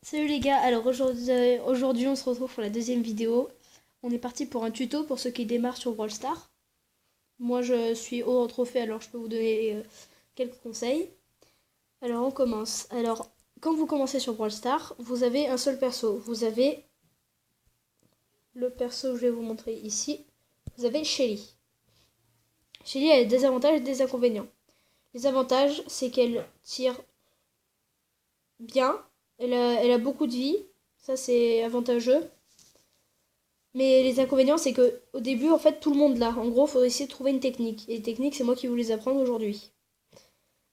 Salut les gars, alors aujourd'hui on se retrouve pour la deuxième vidéo. On est parti pour un tuto pour ceux qui démarrent sur Brawl Stars. Moi je suis haut en trophée alors je peux vous donner quelques conseils. Alors on commence. Alors quand vous commencez sur Brawl Stars, vous avez un seul perso. Vous avez le perso que je vais vous montrer ici. Vous avez Shelly. Shelly a des avantages et des inconvénients. Les avantages c'est qu'elle tire bien, elle a beaucoup de vie, ça c'est avantageux. Mais les inconvénients, c'est que au début, en fait, tout le monde l'a. En gros, il faut essayer de trouver une technique. Et les techniques, c'est moi qui vais vous les apprendre aujourd'hui.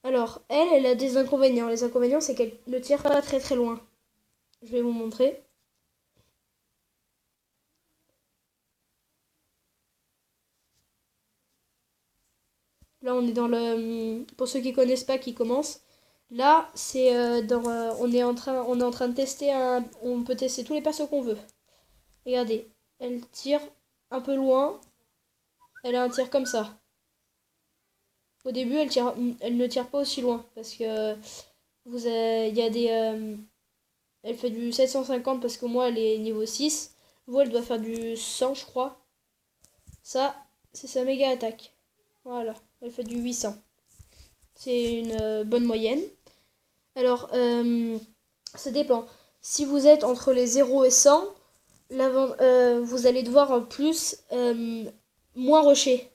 Alors, elle a des inconvénients. Les inconvénients, c'est qu'elle ne tire pas très très loin. Je vais vous montrer. Là, on est dans le... Pour ceux qui connaissent pas, qui commencent. Là, c'est on est en train de tester un... On peut tester tous les persos qu'on veut. Regardez, elle tire un peu loin. Elle a un tir comme ça. Au début, elle ne tire pas aussi loin parce que il y a des, elle fait du 750 parce que moi elle est niveau 6. Vous, elle doit faire du 100, je crois. Ça, c'est sa méga attaque. Voilà, elle fait du 800. C'est une bonne moyenne. Alors, ça dépend. Si vous êtes entre les 0 et 100, vous allez devoir plus, moins rusher.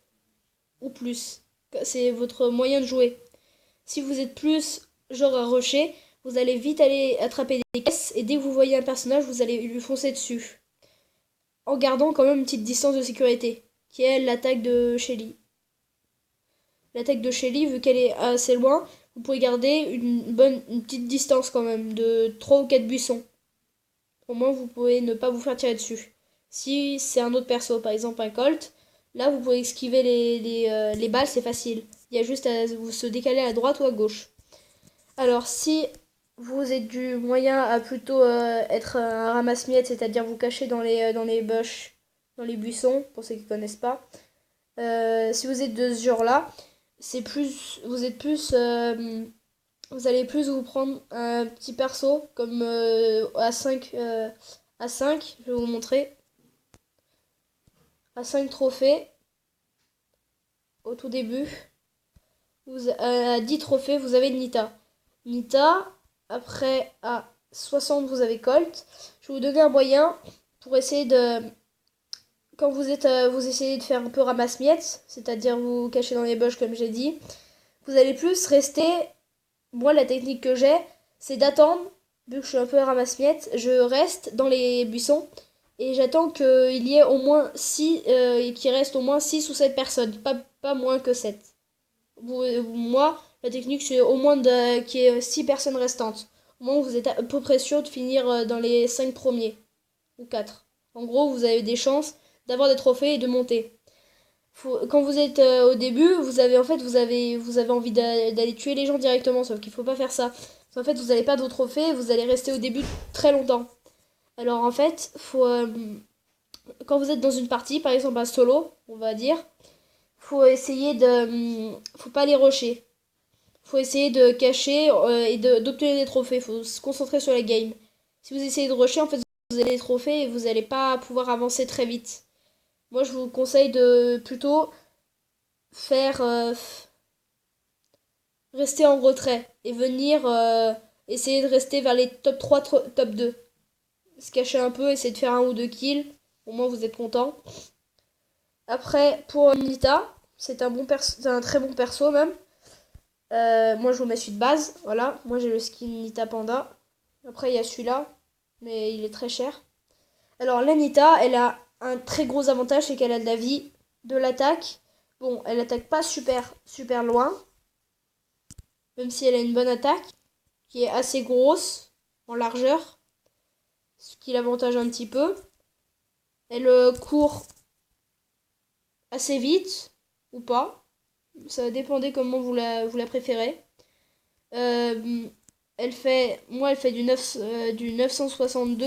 Ou plus. C'est votre moyen de jouer. Si vous êtes plus genre à rusher, vous allez vite aller attraper des caisses et dès que vous voyez un personnage, vous allez lui foncer dessus. En gardant quand même une petite distance de sécurité, qui est l'attaque de Shelly. L'attaque de Shelly, vu qu'elle est assez loin, vous pouvez garder une petite distance quand même, de 3 ou 4 buissons. Au moins vous pouvez ne pas vous faire tirer dessus. Si c'est un autre perso, par exemple un Colt, là vous pouvez esquiver les balles, c'est facile. Il y a juste à vous se décaler à droite ou à gauche. Alors si vous êtes du moyen à plutôt être un ramasse-miettes, c'est-à-dire vous cacher dans les bush, dans les buissons, pour ceux qui ne connaissent pas. Si vous êtes de ce genre-là, vous êtes plus, vous allez plus vous prendre un petit perso comme à 5, je vais vous montrer, à 5 trophées au tout début. À 10 trophées, vous avez Nita. Nita, après à 60, vous avez Colt. Je vais vous donner un moyen pour essayer de... Quand vous essayez de faire un peu ramasse-miettes, c'est-à-dire vous cacher dans les bush comme j'ai dit, vous allez plus rester... Moi, la technique que j'ai, c'est d'attendre, vu que je suis un peu ramasse-miettes, je reste dans les buissons et j'attends qu'il y ait au moins 6, qu'il reste au moins 6 ou 7 personnes, pas moins que 7. Moi, la technique, c'est au moins qu'il y ait 6 personnes restantes. Au moins, vous êtes à peu près sûr de finir dans les 5 premiers. Ou 4. En gros, vous avez des chances d'avoir des trophées et de monter. Quand vous êtes au début, vous avez envie d'aller tuer les gens directement, sauf qu'il faut pas faire ça. En fait, vous n'allez pas de vos trophées, vous allez rester au début très longtemps. Alors en fait, quand vous êtes dans une partie, par exemple un solo, on va dire, faut essayer faut pas les rusher. Faut essayer de cacher et d'obtenir des trophées. Faut se concentrer sur la game. Si vous essayez de rusher, en fait, vous allez les trophées et vous n'allez pas pouvoir avancer très vite. Moi, je vous conseille de plutôt faire rester en retrait et venir essayer de rester vers les top 3, top 2. Se cacher un peu, essayer de faire un ou deux kills. Au moins, vous êtes content. Après, pour Nita, c'est un très bon perso même. Moi, je vous mets celui de base. Voilà, moi j'ai le skin Nita Panda. Après, il y a celui-là, mais il est très cher. Alors, la Nita, elle a un très gros avantage, c'est qu'elle a de la vie, de l'attaque. Bon, elle attaque pas super loin, même si elle a une bonne attaque, qui est assez grosse en largeur, ce qui l'avantage un petit peu. Elle court assez vite, ou pas. Ça dépendait comment vous la préférez. Elle fait du 962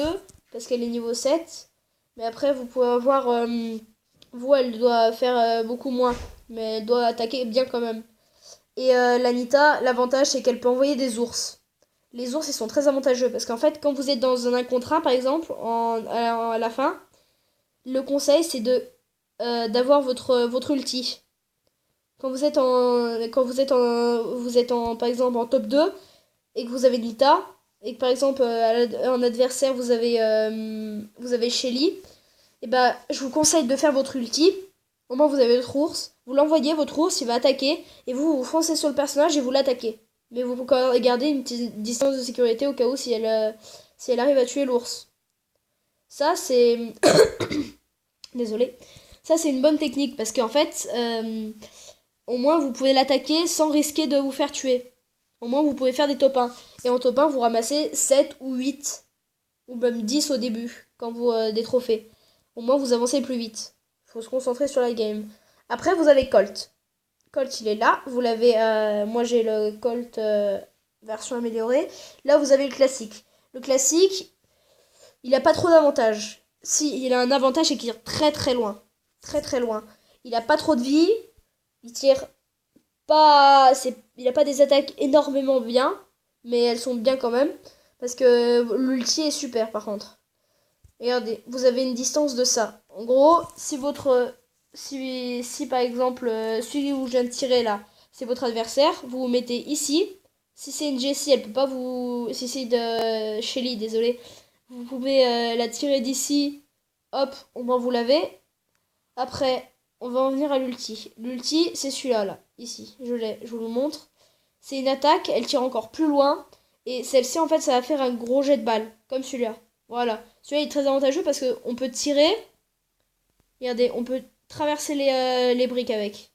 parce qu'elle est niveau 7. Mais après, vous pouvez avoir, elle doit faire beaucoup moins. Mais elle doit attaquer bien quand même. Et l'Anita, l'avantage, c'est qu'elle peut envoyer des ours. Les ours, ils sont très avantageux parce qu'en fait, quand vous êtes dans un 1 contre 1, par exemple, à la fin, le conseil, c'est d'avoir votre ulti. Vous êtes par exemple, en top 2 et que vous avez Nita, et que par exemple, en adversaire, vous avez Shelly, et bah, je vous conseille de faire votre ulti. Au moins, vous avez votre ours. Vous l'envoyez, votre ours, il va attaquer. Et vous foncez sur le personnage et vous l'attaquez. Mais vous gardez une petite distance de sécurité au cas où si elle arrive à tuer l'ours. Ça, c'est... Désolé. Ça, c'est une bonne technique parce qu'en fait, au moins, vous pouvez l'attaquer sans risquer de vous faire tuer. Au moins, vous pouvez faire des top 1. Et en top 1, vous ramassez 7 ou 8. Ou même 10 au début, quand vous des trophées. Au moins, vous avancez plus vite. Faut se concentrer sur la game. Après, vous avez Colt. Colt, il est là. Vous l'avez... moi, j'ai le Colt version améliorée. Là, vous avez le classique. Le classique, il n'a pas trop d'avantages. Si, il a un avantage, c'est qu'il tire très très loin. Très très loin. Il n'a pas trop de vie. Il tire pas... Il n'a pas des attaques énormément bien. Mais elles sont bien quand même. Parce que l'ulti est super, par contre. Regardez, vous avez une distance de ça. En gros, si par exemple, celui où je viens de tirer là, c'est votre adversaire, vous vous mettez ici. Si c'est une Jessie, elle peut pas vous... Si c'est de Shelly, désolé. Vous pouvez la tirer d'ici. Hop, au moins vous l'avez. Après, on va en venir à l'ulti. L'ulti, c'est celui-là, là. Ici, je vous le montre. C'est une attaque, elle tire encore plus loin. Et celle-ci, en fait, ça va faire un gros jet de balle, comme celui-là. Voilà. Celui-là est très avantageux parce qu'on peut tirer. Regardez, on peut traverser les briques avec.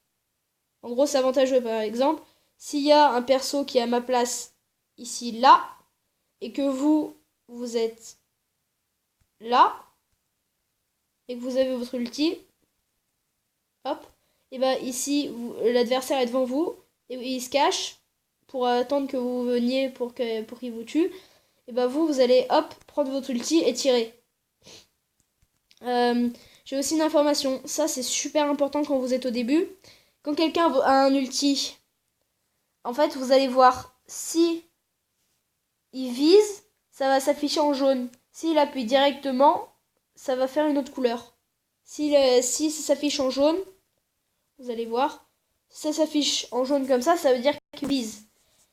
En gros, c'est avantageux. Par exemple, s'il y a un perso qui est à ma place ici, là, et que vous êtes là, et que vous avez votre ulti, hop, et bah ici, l'adversaire est devant vous, et il se cache pour attendre que vous veniez pour qu'il vous tue. Et bah vous allez, hop, prendre votre ulti et tirer. J'ai aussi une information. Ça, c'est super important quand vous êtes au début. Quand quelqu'un a un ulti, en fait, vous allez voir si il vise, ça va s'afficher en jaune. S'il appuie directement, ça va faire une autre couleur. Si ça s'affiche en jaune, vous allez voir, si ça s'affiche en jaune comme ça veut dire qu'il vise.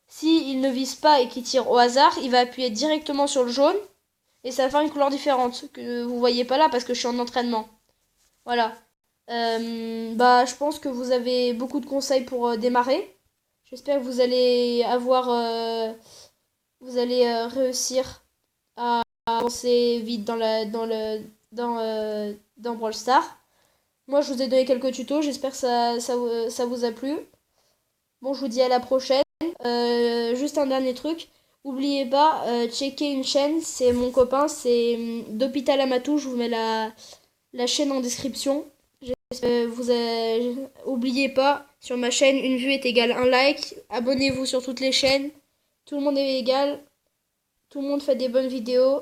S'il ne vise pas et qu'il tire au hasard, il va appuyer directement sur le jaune et ça va faire une couleur différente que vous voyez pas là parce que je suis en entraînement. Voilà. Bah, je pense que vous avez beaucoup de conseils pour démarrer. J'espère que vous allez réussir à avancer vite dans Brawl Stars. Moi, je vous ai donné quelques tutos. J'espère que ça vous a plu. Bon, je vous dis à la prochaine. Juste un dernier truc. N'oubliez pas, checker une chaîne. C'est mon copain, c'est d'Hôpital Amatou. Je vous mets la chaîne en description. Oubliez pas, sur ma chaîne, une vue est égale un like. Abonnez-vous sur toutes les chaînes. Tout le monde est égal. Tout le monde fait des bonnes vidéos.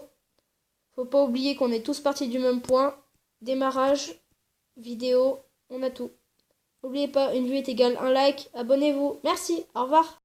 Faut pas oublier qu'on est tous partis du même point. Démarrage, vidéo, on a tout. N'oubliez pas, une vue est égale un like. Abonnez-vous. Merci, au revoir.